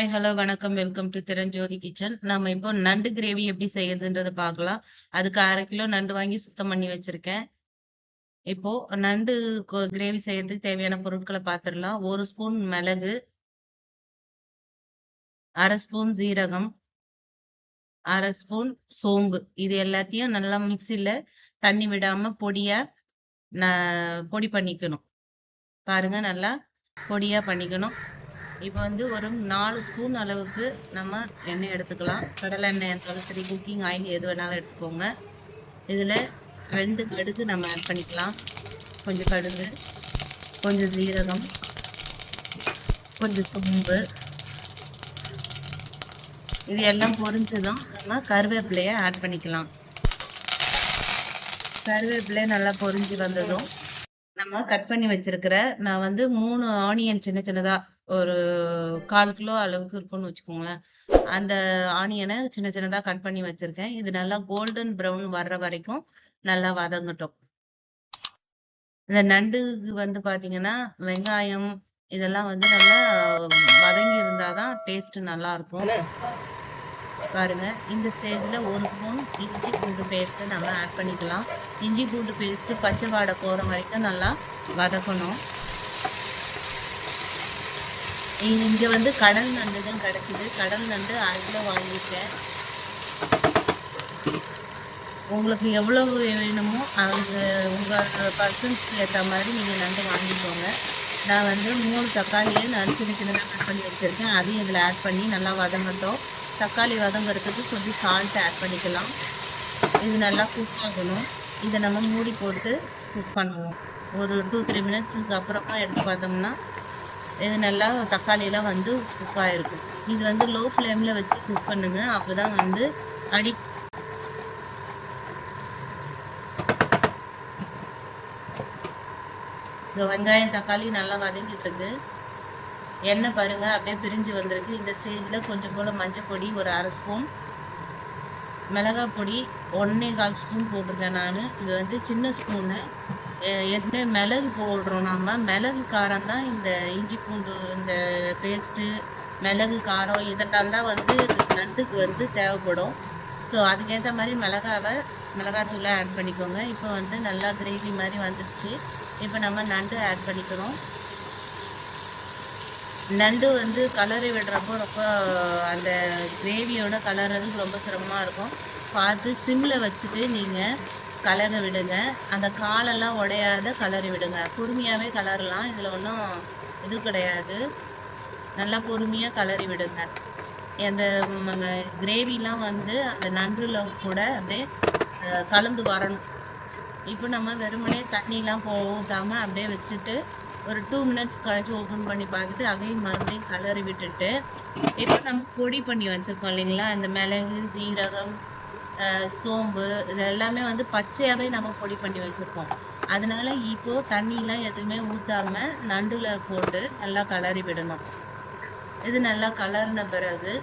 Hi, hello, வணக்கம். Welcome to Thiranjothi kitchen. நம்ம இப்போ நண்டு கிரேவி எப்படி செய்யறதுன்றத பார்க்கலாம். அதுக்கு 1/2 கிலோ நண்டு வாங்கி சுத்தம் பண்ணி வச்சிருக்கேன். இப்போ நண்டு கிரேவி செய்யறதுக்கு தேவையான பொருட்களை பார்த்துடலாம். 1 ஸ்பூன் மிளகு, 1/2 ஸ்பூன் ஜீரகம், 1/2 ஸ்பூன் சோம்பு. இது எல்லாத்தையும் நல்லா மிக்சியில தண்ணி விடாம பொடி பண்ணிக்கணும். பாருங்க, நல்லா பொடியா பண்ணிக்கணும். இப்போ வந்து ஒரு 4 ஸ்பூன் அளவுக்கு நம்ம எண்ணெய் எடுத்துக்கலாம். கடலை எண்ணெய் இருந்தாலும் சரி, குக்கிங் ஆயில் எது வேணாலும் எடுத்துக்கோங்க. இதில் 2 கடுகு நம்ம ஆட் பண்ணிக்கலாம். கொஞ்சம் கடுகு, கொஞ்சம் ஜீரகம், கொஞ்சம் சோம்பு. இது எல்லாம் பொரிஞ்சதும் நம்ம கருவேப்பிலையை ஆட் பண்ணிக்கலாம். கருவேப்பிலை நல்லா பொரிஞ்சு வந்ததும் நம்ம கட் பண்ணி வச்சிருக்கிற நான் வந்து 3 ஆனியன் சின்ன சின்னதா ஒரு 1/4 கிலோ அளவுக்கு இருக்கும்னு வச்சுக்கோங்களேன். அந்த ஆனியனை சின்ன சின்னதா கட் பண்ணி வச்சிருக்கேன். இது நல்லா கோல்டன் ப்ரௌன் வர்ற வரைக்கும் நல்லா வதங்கட்டும். இந்த நண்டுக்கு வந்து பாத்தீங்கன்னா வெங்காயம் இதெல்லாம் வந்து நல்லா வதங்கி இருந்தாதான் டேஸ்ட் நல்லா இருக்கும். பாருங்க, இந்த ஸ்டேஜ்ல 1 ஸ்பூன் இஞ்சி பூண்டு பேஸ்ட் நம்ம ஆட் பண்ணிக்கலாம். இஞ்சி பூண்டு பேஸ்ட் பச்சை வாடை போற வரைக்கும் நல்லா வதக்கணும். இங்க வந்து கடல் நண்டு தான் கிடைக்குது. கடல் நண்டு 1/2 கிலோ வாங்கியிருக்கேன். உங்களுக்கு எவ்வளவு வேணுமோ உங்க பர்சன்ஸ்க்கு ஏற்ற மாதிரி நீங்க நண்டு வாங்கிக்கோங்க. நான் வந்து 3 தக்காளியை நான் சின்ன சின்னதாக கட் பண்ணி வச்சிருக்கேன். அதையும் இதில் ஆட் பண்ணி நல்லா வதங்கட்டும். தக்காளி வதங்கிறதுக்கு கொஞ்சம் சால்ட் ஆட் பண்ணிக்கலாம். இது நல்லா குக் ஆகணும். இதை நம்ம மூடி போட்டு குக் பண்ணுவோம். ஒரு 2-3 மினிட்ஸுக்கு அப்புறமா எடுத்து பார்த்தோம்னா இது நல்லா தக்காளியெல்லாம் வந்து குக் ஆகிருக்கும். இது வந்து லோ ஃப்ளேமில் வச்சு குக் பண்ணுங்க. அப்போ தான் வந்து அடி ஸோ வெங்காயம் தக்காளி நல்லா வதங்கிட்டு இருக்கு. எண்ணெய் பாருங்க அப்படியே பிரிஞ்சு வந்திருக்கு. இந்த ஸ்டேஜில் கொஞ்சம் போல் மஞ்சள் பொடி ஒரு 1/2 ஸ்பூன், மிளகாய் பொடி 1/4 ஸ்பூன் போட்டிருக்கேன் நான். இது வந்து சின்ன ஸ்பூனு. ஏற்கனவே மிளகு போடுறோம். நம்ம மிளகு காரம் தான் இந்த இஞ்சி பூண்டு இந்த பேஸ்ட்டு மிளகு காரம் இதெல்லாம் தான் வந்து நண்டுக்கு வந்து தேவைப்படும். ஸோ அதுக்கேற்ற மாதிரி மிளகாத்தூளை ஆட் பண்ணிக்கோங்க. இப்போ வந்து நல்லா கிரேவி மாதிரி வந்துடுச்சு. இப்போ நம்ம நண்டு ஆட் பண்ணிக்கிறோம். நண்டு வந்து கலரை விடுறப்போ ரொம்ப அந்த கிரேவியோட கலர்றதுக்கு ரொம்ப சிரமமாக இருக்கும். பார்த்து சிம்மில் வச்சுட்டு நீங்கள் கலரை விடுங்க. அந்த காலெல்லாம் உடையாத கலரி விடுங்க. பொறுமையாகவே கலரலாம். இதில் ஒன்றும் இது கிடையாது. நல்லா பொறுமையாக கலரி விடுங்க. அந்த கிரேவிலாம் வந்து அந்த நண்டுல கூட அப்படியே கலந்து வரணும். இப்போ நம்ம வெறுமனே தண்ணிலாம் ஊற்றாம அப்படியே வச்சுட்டு ஒரு 2 மினிட்ஸ் கழிச்சு ஓப்பன் பண்ணி பார்த்துட்டு அகைன் மறுபடியும் கலரி விட்டுட்டு இப்போ நம்ம பொடி பண்ணி வச்சுருக்கோம் இல்லைங்களா, இந்த மிளகு, சீரகம், சோம்பு இது எல்லாமே வந்து பச்சையாகவே நம்ம பொடி பண்ணி வச்சுருக்கோம். அதனால இப்போ தண்ணிலாம் எதுவுமே ஊற்றாம நண்டுல போட்டு நல்லா கலரி விடணும். இது நல்லா கலர்ன பிறகு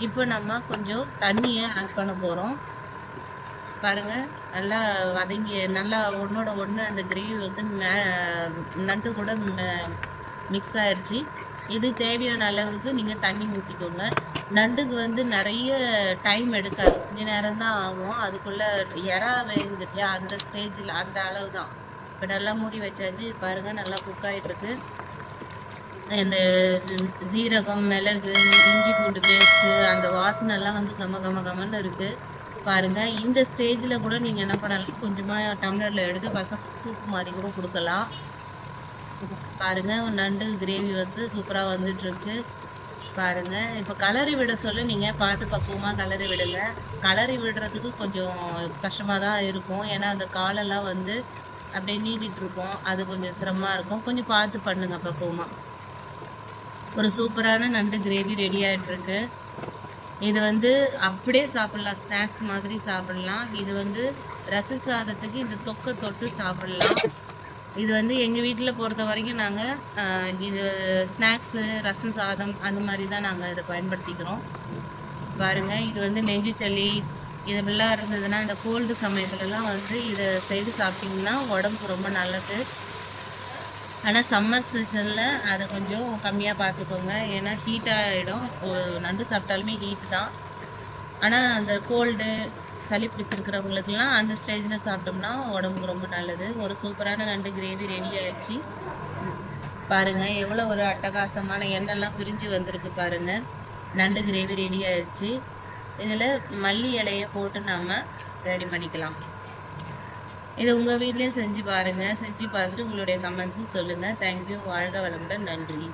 இப்போ நம்ம கொஞ்சம் தண்ணியை ஆட் பண்ண போகிறோம். பாருங்க, நல்லா வதங்கி நல்லா ஒன்னோட ஒன்று அந்த கிரேவி வந்து நண்டு கூட மிக்ஸ் ஆயிடுச்சு. இது தேவையான அளவுக்கு நீங்கள் தண்ணி ஊற்றிக்கோங்க. நண்டுக்கு வந்து நிறைய டைம் எடுக்காது, கொஞ்ச நேரம் தான் ஆகும். அதுக்குள்ளே இறா வேகுது அந்த ஸ்டேஜில் அந்த அளவு தான். இப்போ நல்லா மூடி வச்சாச்சு. பாருங்க, நல்லா குக் ஆகிட்டுருக்கு. இந்த ஜீரகம், மிளகு, இஞ்சி பூண்டு பேஸ்ட்டு அந்த வாசனைலாம் வந்து கமன்னு இருக்குது. பாருங்க, இந்த ஸ்டேஜில் கூட நீங்கள் என்ன பண்ணலாம், கொஞ்சமாக டம்ளரில் எடுத்து பசங்க சூப் மாதிரி கூட கொடுக்கலாம். பாருங்க, நண்டு கிரேவி வந்து சூப்பராக வந்துட்டுருக்கு. பாருங்க, இப்போ கலரி விட சொல்ல நீங்கள் பார்த்து பக்குவமாக கலரி விடுங்க. கலரி விடுறதுக்கு கொஞ்சம் கஷ்டமாக தான் இருக்கும். ஏன்னா அந்த காலெல்லாம் வந்து அப்படியே நீட்டிகிட்டு இருக்கும். அது கொஞ்சம் சிரமமாக இருக்கும். கொஞ்சம் பார்த்து பண்ணுங்க பக்குவமாக. ஒரு சூப்பரான நண்டு கிரேவி ரெடி ஆகிட்டுருக்கு. இது வந்து அப்படியே சாப்பிடலாம், ஸ்நாக்ஸ் மாதிரி சாப்பிடலாம். இது வந்து ரச சாதத்துக்கு இந்த தொக்கை தொட்டு சாப்பிடலாம். இது வந்து எங்கள் வீட்டில் பொறுத்த வரைக்கும் நாங்கள் இது ஸ்நாக்ஸு, ரசம் சாதம் அந்த மாதிரி தான் நாங்கள் இதை பயன்படுத்திக்கிறோம். பாருங்கள், இது வந்து நெஞ்சு சளி இதெல்லாம் இருந்ததுன்னா இந்த கோல்டு சமயத்துலலாம் வந்து இதை செய்து சாப்பிட்டிங்கன்னா உடம்புக்கு ரொம்ப நல்லது. ஆனால் சம்மர் சீசனில் அதை கொஞ்சம் கம்மியாக பார்த்துக்கோங்க. ஏன்னா ஹீட் ஆகிடும். நண்டு சாப்பிட்டாலுமே ஹீட்டு தான். ஆனால் அந்த கோல்டு சளி பிடிச்சிருக்கிறவங்களுக்குலாம் அந்த ஸ்டேஜில் சாப்பிட்டோம்னா உடம்புக்கு ரொம்ப நல்லது. ஒரு சூப்பரான நண்டு கிரேவி ரெடி ஆயிடுச்சு. பாருங்கள் எவ்வளோ ஒரு அட்டகாசமான எண்ணெய்லாம் பிரிஞ்சு வந்திருக்கு பாருங்கள். நண்டு கிரேவி ரெடி ஆயிடுச்சு. இதில் மல்லி இலையை போட்டு நாம் ரெடி பண்ணிக்கலாம். இதை உங்கள் வீட்லேயும் செஞ்சு பாருங்கள். செஞ்சு பார்த்துட்டு உங்களுடைய கமெண்ட்ஸும் சொல்லுங்கள். தேங்க்யூ. வாழ்க வளமுடன். நன்றி.